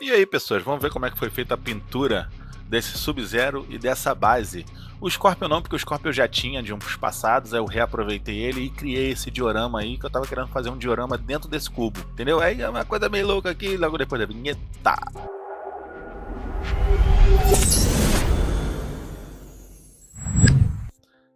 E aí, pessoas, vamos ver como é que foi feita a pintura desse Sub-Zero e dessa base. O Scorpion não, porque o Scorpion eu já tinha de uns passados, aí eu reaproveitei ele e criei esse diorama aí, que eu tava querendo fazer um diorama dentro desse cubo, entendeu? Aí é uma coisa meio louca aqui, logo depois da vinheta.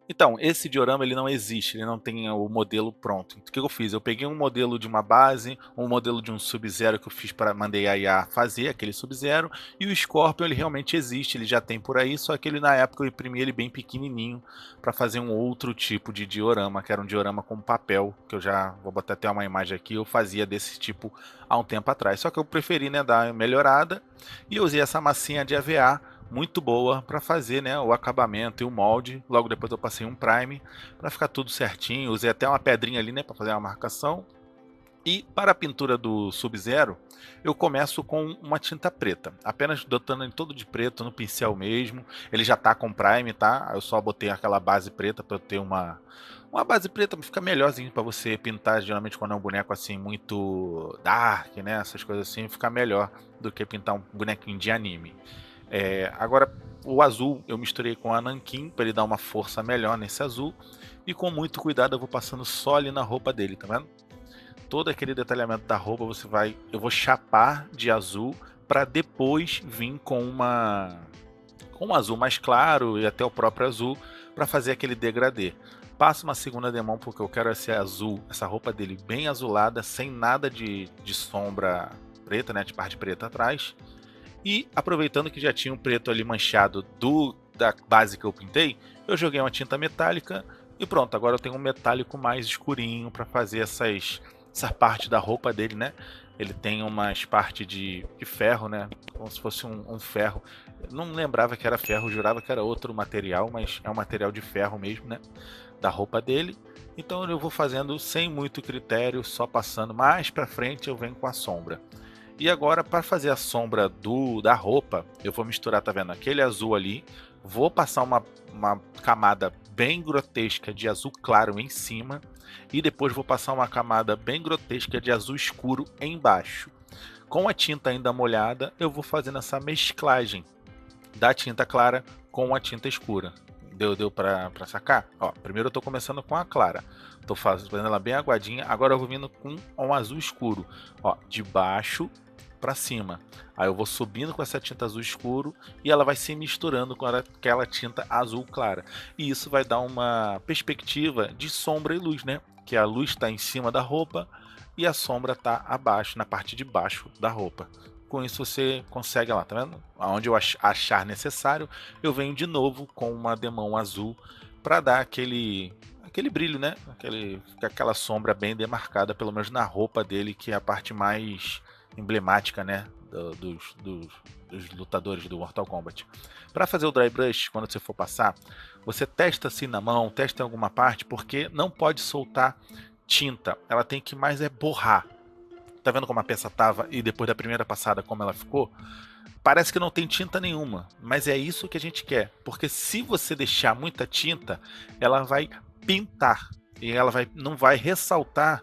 Então, esse diorama ele não existe, ele não tem o modelo pronto. Então, o que eu fiz? Eu peguei um modelo de uma base, um modelo de um Sub-Zero que eu fiz para mandei a IA fazer aquele Sub-Zero, e o Scorpion ele realmente existe, ele já tem por aí, só que ele na época eu imprimi ele bem pequenininho para fazer um outro tipo de diorama, que era um diorama com papel, que eu já vou botar até uma imagem aqui, eu fazia desse tipo há um tempo atrás. Só que eu preferi, né, dar uma melhorada e eu usei essa massinha de AVA muito boa para fazer, né, o acabamento e o molde. Logo depois eu passei um prime para ficar tudo certinho. Usei até uma pedrinha ali, né, para fazer uma marcação. E para a pintura do Sub-Zero, eu começo com uma tinta preta, apenas dotando ele todo de preto no pincel mesmo. Ele já tá com prime, tá? Eu só botei aquela base preta para eu ter uma base preta, fica melhorzinho para você pintar. Geralmente quando é um boneco assim muito dark, né, essas coisas assim, fica melhor do que pintar um bonequinho de anime. Agora, o azul eu misturei com a nanquim para ele dar uma força melhor nesse azul. E com muito cuidado eu vou passando só ali na roupa dele, tá vendo? Todo aquele detalhamento da roupa eu vou chapar de azul para depois vir com um azul mais claro e até o próprio azul para fazer aquele degradê. Passo uma segunda demão porque eu quero esse azul, essa roupa dele bem azulada, sem nada de sombra preta, né, de parte preta atrás. E aproveitando que já tinha um preto ali manchado da base que eu pintei, eu joguei uma tinta metálica e pronto, agora eu tenho um metálico mais escurinho para fazer essa parte da roupa dele, né? Ele tem umas partes de ferro, né? Como se fosse um ferro. Eu não lembrava que era ferro, jurava que era outro material, mas é um material de ferro mesmo, né? Da roupa dele. Então eu vou fazendo sem muito critério, só passando mais para frente eu venho com a sombra. E agora, para fazer a sombra da roupa, eu vou misturar, tá vendo? Aquele azul ali, vou passar uma camada bem grotesca de azul claro em cima, e depois vou passar uma camada bem grotesca de azul escuro embaixo. Com a tinta ainda molhada, eu vou fazendo essa mesclagem da tinta clara com a tinta escura. Deu pra sacar? Ó, primeiro eu tô começando com a clara. Tô fazendo ela bem aguadinha. Agora eu vou vindo com um azul escuro. Ó, de baixo para cima. Aí eu vou subindo com essa tinta azul escuro e ela vai se misturando com aquela tinta azul clara. E isso vai dar uma perspectiva de sombra e luz, né? Que a luz está em cima da roupa e a sombra está abaixo, na parte de baixo da roupa. Com isso você consegue lá, tá vendo? Aonde eu achar necessário, eu venho de novo com uma demão azul para dar aquele brilho, né? Aquela sombra bem demarcada, pelo menos na roupa dele, que é a parte mais emblemática, né? Dos lutadores do Mortal Kombat. Para fazer o dry brush, quando você for passar, você testa assim na mão, testa em alguma parte, porque não pode soltar tinta. Ela tem que mais borrar. Tá vendo como a peça tava e depois da primeira passada como ela ficou? Parece que não tem tinta nenhuma, mas é isso que a gente quer, porque se você deixar muita tinta, ela vai pintar e ela não vai ressaltar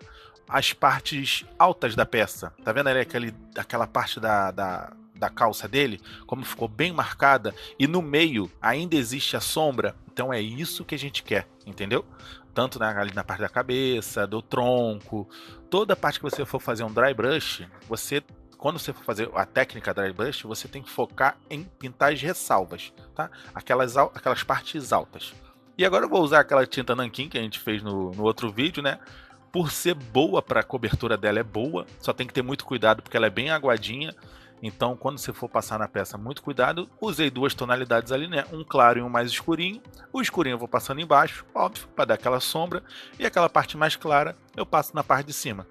as partes altas da peça. Tá vendo ali aquela parte da calça dele, como ficou bem marcada e no meio ainda existe a sombra? Então é isso que a gente quer, entendeu? Tanto ali na parte da cabeça, do tronco, toda parte que você for fazer um dry brush, quando você for fazer a técnica dry brush, você tem que focar em pintar as ressalvas, tá? Aquelas partes altas. E agora eu vou usar aquela tinta nanquim que a gente fez no outro vídeo, né? Por ser boa, para a cobertura dela é boa, só tem que ter muito cuidado porque ela é bem aguadinha. Então, quando você for passar na peça, muito cuidado. Usei duas tonalidades ali, né? Um claro e um mais escurinho. O escurinho eu vou passando embaixo, óbvio, para dar aquela sombra. E aquela parte mais clara eu passo na parte de cima.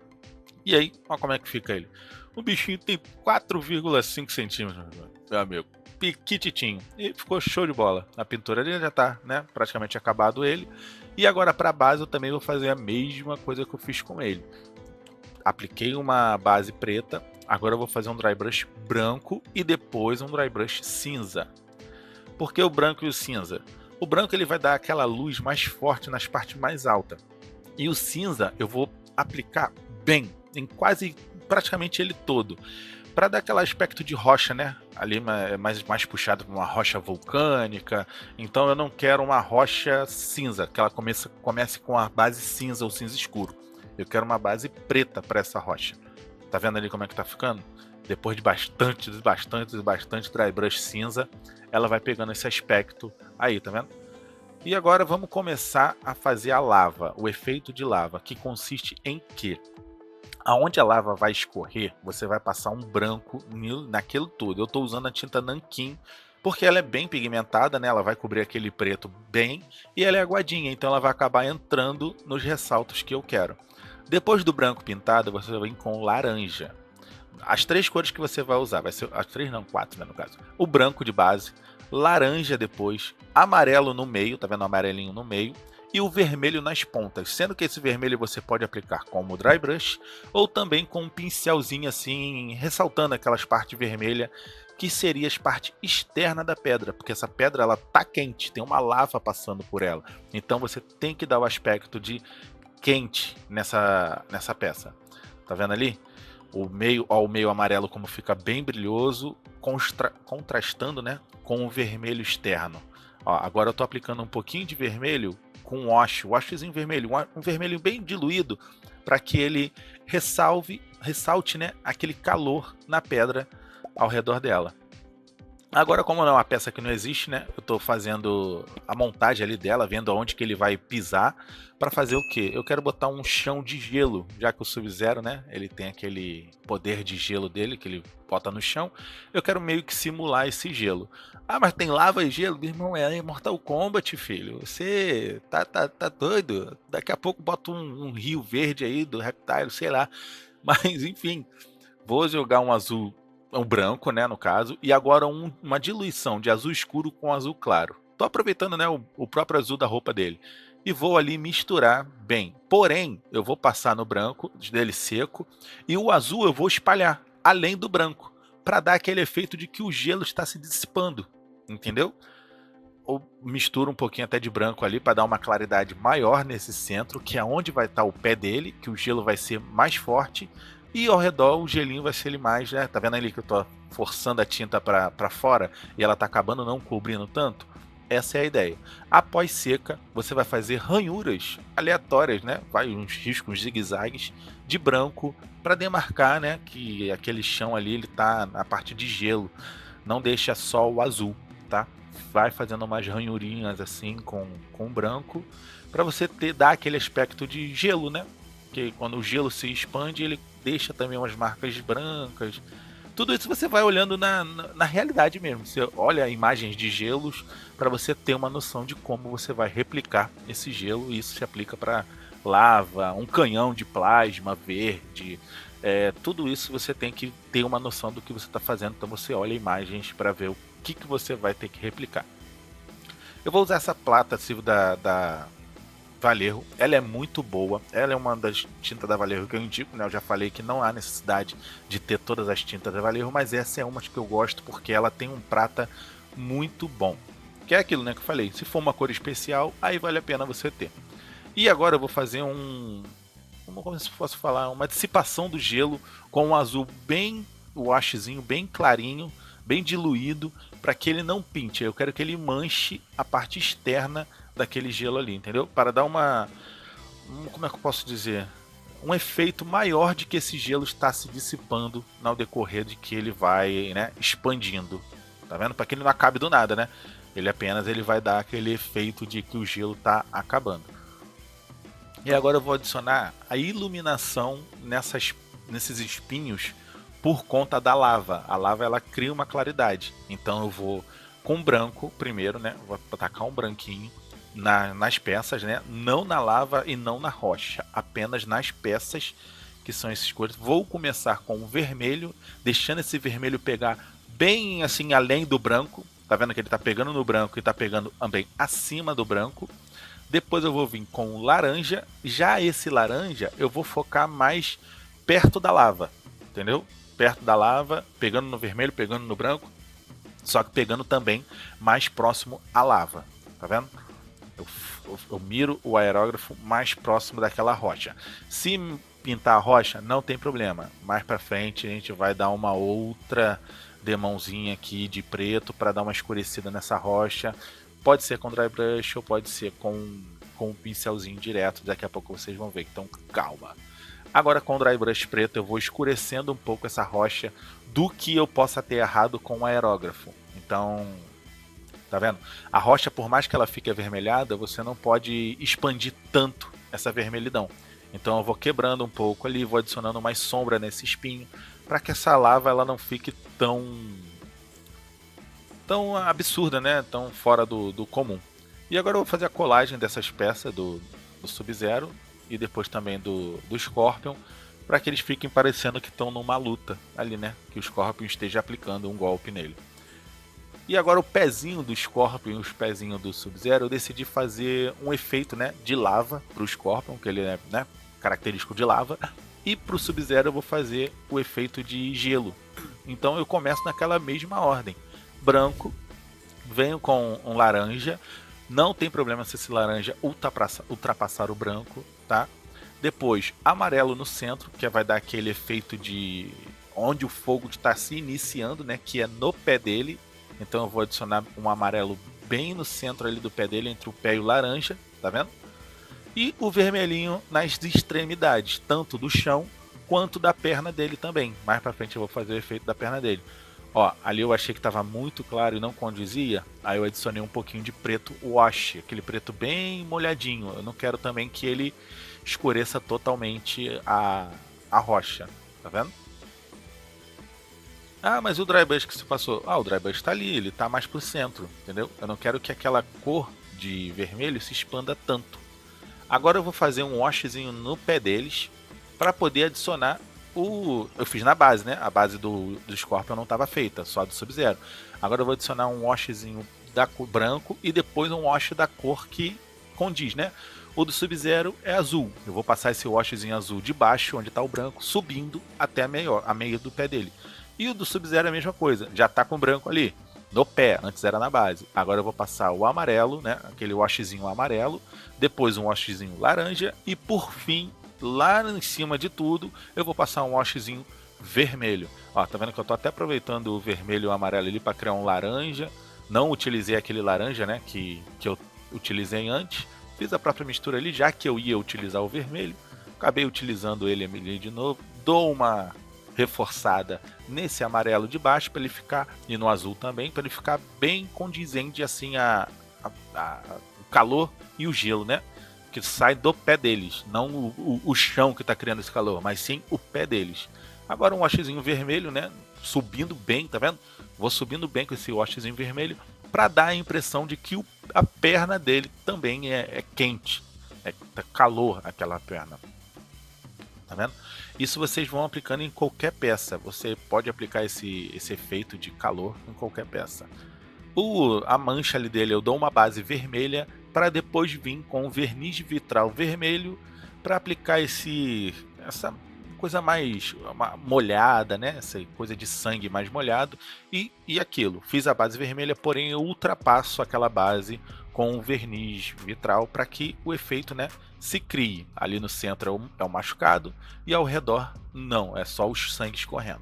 E aí, olha como é que fica ele. O bichinho tem 4,5 centímetros, meu amigo. Piquititinho. E ficou show de bola. A pintura ali já tá, né? Praticamente acabado ele. E agora para a base eu também vou fazer a mesma coisa que eu fiz com ele. Apliquei uma base preta. Agora eu vou fazer um dry brush branco e depois um dry brush cinza. Por que o branco e o cinza? O branco ele vai dar aquela luz mais forte nas partes mais altas. E o cinza eu vou aplicar bem em praticamente ele todo. para dar aquele aspecto de rocha, né? Ali é mais puxado para uma rocha vulcânica. Então eu não quero uma rocha cinza, que ela comece com a base cinza ou cinza escuro. Eu quero uma base preta para essa rocha. Tá vendo ali como é que tá ficando? Depois de bastante dry brush cinza, ela vai pegando esse aspecto aí, tá vendo? E agora vamos começar a fazer a lava, o efeito de lava, que consiste em que aonde a lava vai escorrer, você vai passar um branco naquilo tudo. Eu estou usando a tinta Nanquim, porque ela é bem pigmentada, né? Ela vai cobrir aquele preto bem, e ela é aguadinha, então ela vai acabar entrando nos ressaltos que eu quero. Depois do branco pintado, você vem com laranja. As 3 cores que você vai usar, vai ser as 3 não, 4, né, no caso. O branco de base, laranja depois, amarelo no meio, tá vendo o amarelinho no meio, e o vermelho nas pontas, sendo que esse vermelho você pode aplicar como dry brush ou também com um pincelzinho assim, ressaltando aquelas partes vermelhas que seria as partes externas da pedra, porque essa pedra ela tá quente, tem uma lava passando por ela. Então você tem que dar o aspecto de quente nessa peça. Tá vendo ali? O meio amarelo como fica bem brilhoso, contrastando, né, com o vermelho externo. Ó, agora eu tô aplicando um pouquinho de vermelho com washzinho vermelho, um vermelho bem diluído, para que ele ressalte, né, aquele calor na pedra ao redor dela. Agora, como não é uma peça que não existe, né? Eu tô fazendo a montagem ali dela, vendo aonde que ele vai pisar, para fazer o quê? Eu quero botar um chão de gelo, já que o Sub-Zero, né? Ele tem aquele poder de gelo dele, que ele bota no chão. Eu quero meio que simular esse gelo. Ah, mas tem lava e gelo? Meu irmão, é Mortal Kombat, filho. Você tá doido? Daqui a pouco bota um rio verde aí do Reptile, sei lá. Mas, enfim, vou jogar um azul, um branco, né, no caso, e agora uma diluição de azul escuro com azul claro. Tô aproveitando, né, o próprio azul da roupa dele. E vou ali misturar bem. Porém, eu vou passar no branco dele seco e o azul eu vou espalhar além do branco, para dar aquele efeito de que o gelo está se dissipando, entendeu? Ou misturo um pouquinho até de branco ali para dar uma claridade maior nesse centro, que é onde vai estar o pé dele, que o gelo vai ser mais forte, e ao redor o gelinho vai ser ele mais, né? Tá vendo ali que eu tô forçando a tinta para fora e ela tá acabando não cobrindo tanto? Essa é a ideia. Após seca, você vai fazer ranhuras aleatórias, né? Vai uns riscos zigue-zagues de branco para demarcar, né, que aquele chão ali ele tá na parte de gelo. Não deixa só o azul, tá? Vai fazendo umas ranhurinhas assim com branco para você dar aquele aspecto de gelo, né? Que quando o gelo se expande, ele deixa também umas marcas brancas. Tudo isso você vai olhando na realidade mesmo. Você olha imagens de gelos para você ter uma noção de como você vai replicar esse gelo. E isso se aplica para lava, um canhão de plasma verde. Tudo isso você tem que ter uma noção do que você está fazendo. Então você olha imagens para ver o que você vai ter que replicar. Eu vou usar essa plata da Vallejo, ela é muito boa, ela é uma das tintas da Vallejo que eu indico, né? Eu já falei que não há necessidade de ter todas as tintas da Vallejo, mas essa é uma que eu gosto porque ela tem um prata muito bom. Que é aquilo, né, que eu falei, se for uma cor especial, aí vale a pena você ter. E agora eu vou fazer como se posso falar, uma dissipação do gelo com um azul bem washzinho, bem clarinho, bem diluído, para que ele não pinte. Eu quero que ele manche a parte externa daquele gelo ali, entendeu? Para dar como é que eu posso dizer? Um efeito maior de que esse gelo está se dissipando no decorrer de que ele vai, né, expandindo. Tá vendo? Para que ele não acabe do nada, né? Ele vai dar aquele efeito de que o gelo está acabando. E agora eu vou adicionar a iluminação nesses espinhos por conta da lava. A lava ela cria uma claridade. Então eu vou com branco primeiro, né? Vou atacar um branquinho nas peças, né? Não na lava e não na rocha, apenas nas peças que são essas cores. Vou começar com o vermelho, deixando esse vermelho pegar bem assim além do branco. Tá vendo que ele tá pegando no branco e tá pegando também acima do branco. Depois eu vou vir com o laranja. Já esse laranja eu vou focar mais perto da lava, entendeu? Perto da lava, pegando no vermelho, pegando no branco, só que pegando também mais próximo à lava, tá vendo? Eu miro o aerógrafo mais próximo daquela rocha. Se pintar a rocha, não tem problema. Mais pra frente a gente vai dar uma outra demãozinha aqui de preto para dar uma escurecida nessa rocha. Pode ser com dry brush ou pode ser com um pincelzinho direto. Daqui a pouco vocês vão ver, então calma. Agora com o dry brush preto eu vou escurecendo um pouco essa rocha do que eu possa ter errado com o aerógrafo. Então, tá vendo? A rocha, por mais que ela fique avermelhada, você não pode expandir tanto essa vermelhidão. Então eu vou quebrando um pouco ali, vou adicionando mais sombra nesse espinho, para que essa lava ela não fique tão absurda, né? Tão fora do comum. E agora eu vou fazer a colagem dessas peças do Sub-Zero e depois também do Scorpion, para que eles fiquem parecendo que estão numa luta ali, né? Que o Scorpion esteja aplicando um golpe nele. E agora o pezinho do Scorpion e os pezinhos do Sub-Zero, eu decidi fazer um efeito, né, de lava para o Scorpion, que ele é, né, característico de lava. E para o Sub-Zero eu vou fazer o efeito de gelo. Então eu começo naquela mesma ordem. Branco, venho com um laranja. Não tem problema se esse laranja ultrapassar o branco, tá? Depois amarelo no centro, que vai dar aquele efeito de onde o fogo está se iniciando, né? Que é no pé dele. Então eu vou adicionar um amarelo bem no centro ali do pé dele, entre o pé e o laranja, tá vendo? E o vermelhinho nas extremidades, tanto do chão quanto da perna dele também. Mais pra frente eu vou fazer o efeito da perna dele. Ó, ali eu achei que estava muito claro e não condizia, aí eu adicionei um pouquinho de preto wash, aquele preto bem molhadinho. Eu não quero também que ele escureça totalmente a rocha, tá vendo? Ah, mas o dry brush que você passou? Ah, o dry brush tá ali, ele tá mais pro centro, entendeu? Eu não quero que aquela cor de vermelho se expanda tanto. Agora eu vou fazer um washzinho no pé deles para poder adicionar o... Eu fiz na base, né? A base do Scorpion não estava feita, só do Sub-Zero. Agora eu vou adicionar um washzinho da cor branco e depois um wash da cor que condiz, né? O do Sub-Zero é azul. Eu vou passar esse washzinho azul de baixo, onde está o branco, subindo até a meia do pé dele. E o do Sub-Zero é a mesma coisa, já está com branco ali, no pé, antes era na base. Agora eu vou passar o amarelo, né, aquele washzinho amarelo, depois um washzinho laranja e por fim, lá em cima de tudo, eu vou passar um washzinho vermelho. Ó, tá vendo que eu tô até aproveitando o vermelho e o amarelo ali para criar um laranja. Não utilizei aquele laranja, né, que eu utilizei antes. Fiz a própria mistura ali, já que eu ia utilizar o vermelho. Acabei utilizando ele ali de novo. Dou uma reforçada nesse amarelo de baixo para ele ficar, e no azul também, para ele ficar bem condizente assim o calor e o gelo, né? Que sai do pé deles, não o chão que está criando esse calor, mas sim o pé deles. Agora um washzinho vermelho, né? Subindo bem, tá vendo? Vou subindo bem com esse washzinho vermelho para dar a impressão de que a perna dele também é quente, tá calor aquela perna. Tá vendo? Isso vocês vão aplicando em qualquer peça. Você pode aplicar esse efeito de calor em qualquer peça. A mancha ali dele eu dou uma base vermelha para depois vir com verniz vitral vermelho para aplicar essa coisa mais molhada, né? Essa coisa de sangue mais molhado e aquilo. Fiz a base vermelha, porém eu ultrapasso aquela base com verniz vitral para que o efeito, né, se crie. Ali no centro é o machucado e ao redor não, é só os sangues escorrendo.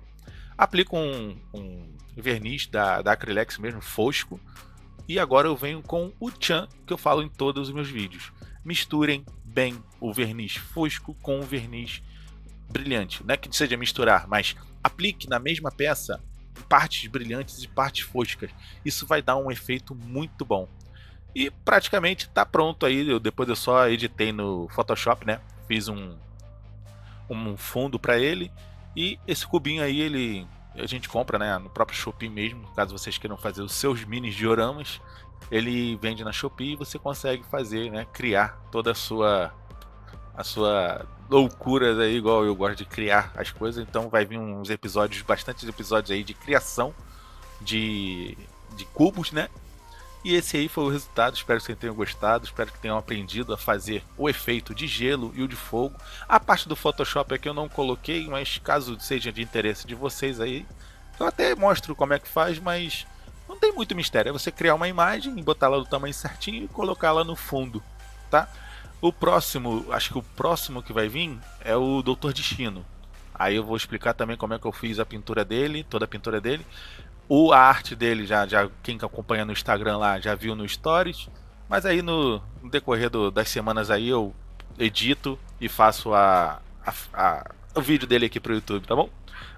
Aplico um verniz da Acrylex mesmo, fosco. E agora eu venho com o Chan, que eu falo em todos os meus vídeos. Misturem bem o verniz fosco com o verniz brilhante. Não é que seja misturar, mas aplique na mesma peça partes brilhantes e partes foscas. Isso vai dar um efeito muito bom. E praticamente está pronto aí. Depois eu só editei no Photoshop, né? Fiz um fundo para ele. E esse cubinho aí, a gente compra, né, no próprio Shopee mesmo. Caso vocês queiram fazer os seus mini dioramas, ele vende na Shopee e você consegue fazer, né, criar toda a sua loucura aí, igual eu gosto de criar as coisas. Então vai vir bastantes episódios aí de criação de cubos, né? E esse aí foi o resultado, espero que vocês tenham gostado, espero que tenham aprendido a fazer o efeito de gelo e o de fogo. A parte do Photoshop aqui eu não coloquei, mas caso seja de interesse de vocês aí, eu até mostro como é que faz, mas não tem muito mistério. É você criar uma imagem, botar ela do tamanho certinho e colocar ela no fundo, tá? O próximo, acho que o próximo que vai vir é o Doutor Destino. Aí eu vou explicar também como é que eu fiz a pintura dele, toda a pintura dele. A arte dele, já quem acompanha no Instagram lá já viu no Stories. Mas aí no decorrer das semanas aí eu edito e faço o vídeo dele aqui pro YouTube, tá bom?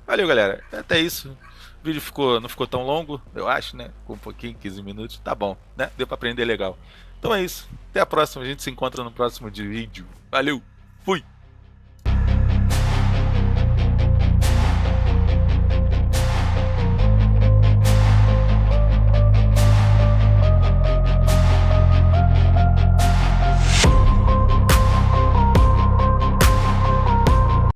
Valeu, galera. Até isso. O vídeo não ficou tão longo, eu acho, né? Com um pouquinho, 15 minutos. Tá bom, né? Deu pra aprender legal. Então é isso. Até a próxima. A gente se encontra no próximo vídeo. Valeu. Fui.